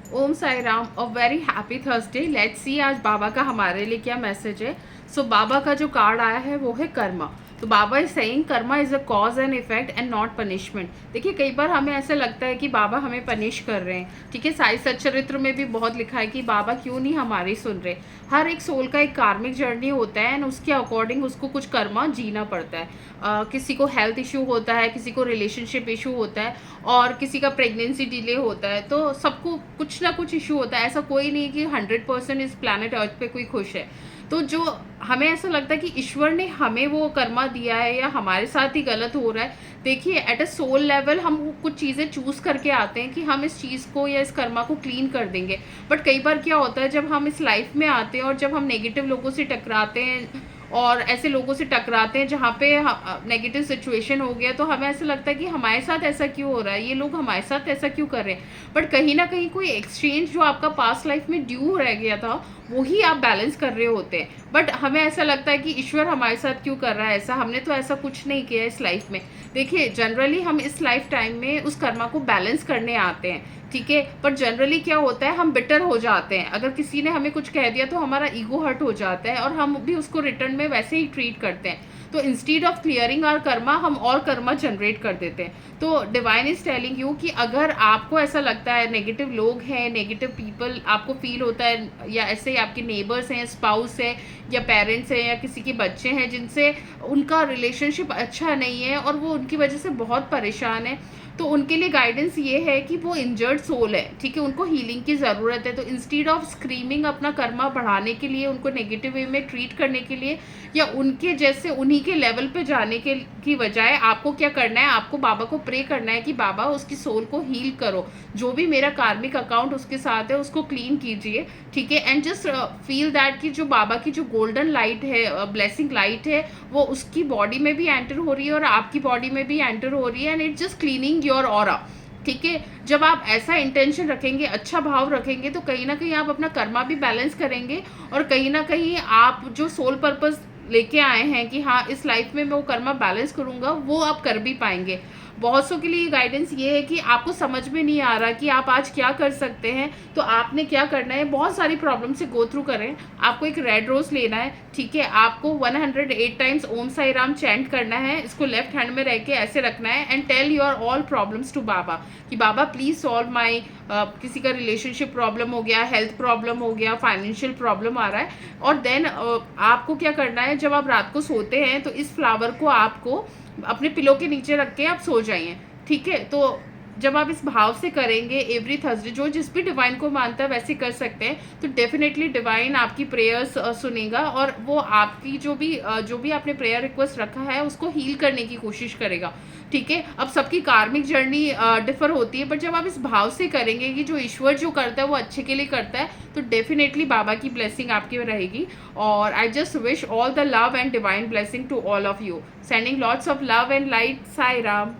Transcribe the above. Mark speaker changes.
Speaker 1: Om Sai Ram. A very happy Thursday. Let's see आज बाबा का हमारे लिए क्या मैसेज है। बाबा का जो कार्ड आया है वो है कर्मा। तो Baba is saying karma is a cause and effect and not punishment. देखिए, कई बार हमें ऐसा लगता है कि बाबा हमें पनिश कर रहे हैं। ठीक है, साई सच्चरित्र में भी बहुत लिखा है कि बाबा क्यों नहीं हमारी सुन रहे। हर एक सोल का एक कार्मिक जर्नी होता है एंड उसके अकॉर्डिंग उसको कुछ कर्मा जीना पड़ता है। किसी को हेल्थ इशू होता है, किसी को रिलेशनशिप इशू होता है, और किसी का प्रेगनेंसी डिले होता है। तो सबको कुछ ना कुछ इशू होता है। ऐसा कोई नहीं कि 100% इस प्लानट अर्थ पे कोई खुश है। तो जो हमें ऐसा लगता है कि ईश्वर ने हमें वो कर्मा दिया है या हमारे साथ ही गलत हो रहा है। देखिए, एट अ सोल लेवल हम कुछ चीज़ें चूज करके आते हैं कि हम इस चीज़ को या इस कर्मा को क्लीन कर देंगे। बट कई बार क्या होता है, जब हम इस लाइफ में आते हैं और जब हम नेगेटिव लोगों से टकराते हैं और ऐसे लोगों से टकराते हैं जहाँ पे नेगेटिव सिचुएशन हो गया, तो हमें ऐसा लगता है कि हमारे साथ ऐसा क्यों हो रहा है, ये लोग हमारे साथ ऐसा क्यों कर रहे हैं। बट कहीं ना कहीं कोई एक्सचेंज जो आपका पास्ट लाइफ में ड्यू रह गया था, वही आप बैलेंस कर रहे होते हैं। बट हमें ऐसा लगता है कि ईश्वर हमारे साथ क्यों कर रहा है ऐसा, हमने तो ऐसा कुछ नहीं किया इस लाइफ में। देखिए, जनरली हम इस लाइफ टाइम में उस कर्मा को बैलेंस करने आते हैं। ठीक है, पर जनरली क्या होता है, हम बिटर हो जाते हैं। अगर किसी ने हमें कुछ कह दिया तो हमारा ईगो हर्ट हो जाता है और हम भी उसको रिटर्न में वैसे ही ट्रीट करते हैं। तो instead of clearing our karma, हम और कर्मा जनरेट कर देते हैं। तो डिवाइन इज टेलिंग यू कि अगर आपको ऐसा लगता है नेगेटिव लोग हैं, नेगेटिव पीपल आपको फील होता है, या ऐसे ही आपके नेबर्स हैं, स्पाउस है, या पेरेंट्स हैं, या किसी के बच्चे हैं जिनसे उनका रिलेशनशिप अच्छा नहीं है और वो उनकी वजह से बहुत परेशान है, तो उनके लिए गाइडेंस ये है कि वो इंजर्ड सोल है। ठीक है, उनको हीलिंग की ज़रूरत है। तो इंस्टीड ऑफ स्क्रीमिंग अपना कर्मा बढ़ाने के लिए, उनको नेगेटिव वे में ट्रीट करने के लिए, या उनके जैसे उन्हीं के लेवल पे जाने के की बजाय आपको क्या करना है, आपको बाबा को प्रे करना है कि बाबा उसकी सोल को हील करो। जो भी मेरा कार्मिक अकाउंट उसके साथ है उसको क्लीन कीजिए। ठीक है, एंड जस्ट फील दैट कि जो बाबा की जो गोल्डन लाइट है, ब्लेसिंग लाइट है, वो उसकी बॉडी में भी एंटर हो रही है और आपकी बॉडी में भी एंटर हो रही है, and it's just cleaning your aura. ठीक है, जब आप ऐसा इंटेंशन रखेंगे, अच्छा भाव रखेंगे, तो कहीं ना कहीं आप अपना कर्मा भी बैलेंस करेंगे, और कहीं ना कहीं आप जो सोल पर्पस लेके आए हैं कि हाँ इस लाइफ में मैं वो कर्मा बैलेंस करूंगा, वो आप कर भी पाएंगे। बहुत सौ के लिए गाइडेंस ये है कि आपको समझ में नहीं आ रहा कि आप आज क्या कर सकते हैं, तो आपने क्या करना है, बहुत सारी प्रॉब्लम से गो थ्रू करें। आपको एक रेड रोज लेना है। ठीक है, आपको 108 टाइम्स ओम साई राम चैंट करना है। इसको लेफ्ट हैंड में रह के ऐसे रखना है and tell your all problems to Baba कि बाबा प्लीज सॉल्व माई, किसी का रिलेशनशिप प्रॉब्लम हो गया, हेल्थ प्रॉब्लम हो गया, फाइनेंशियल प्रॉब्लम आ रहा है। और देन आपको क्या करना है, जब आप रात को सोते हैं तो इस फ्लावर को आपको अपने पिलो के नीचे रख के आप सो जाइए। ठीक है, तो जब आप इस भाव से करेंगे एवरी थर्सडे, जो जिस भी डिवाइन को मानता है वैसे कर सकते हैं, तो डेफिनेटली डिवाइन आपकी प्रेयर्स सुनेगा और वो आपकी जो भी आपने प्रेयर रिक्वेस्ट रखा है उसको हील करने की कोशिश करेगा। ठीक है, अब सबकी कार्मिक जर्नी डिफर होती है, बट जब आप इस भाव से करेंगे कि जो ईश्वर जो करता है वो अच्छे के लिए करता है, तो डेफिनेटली बाबा की ब्लेसिंग आपकी रहेगी। और I just wish all the love and divine blessing to all of you, sending lots of love and light. Sai Ram.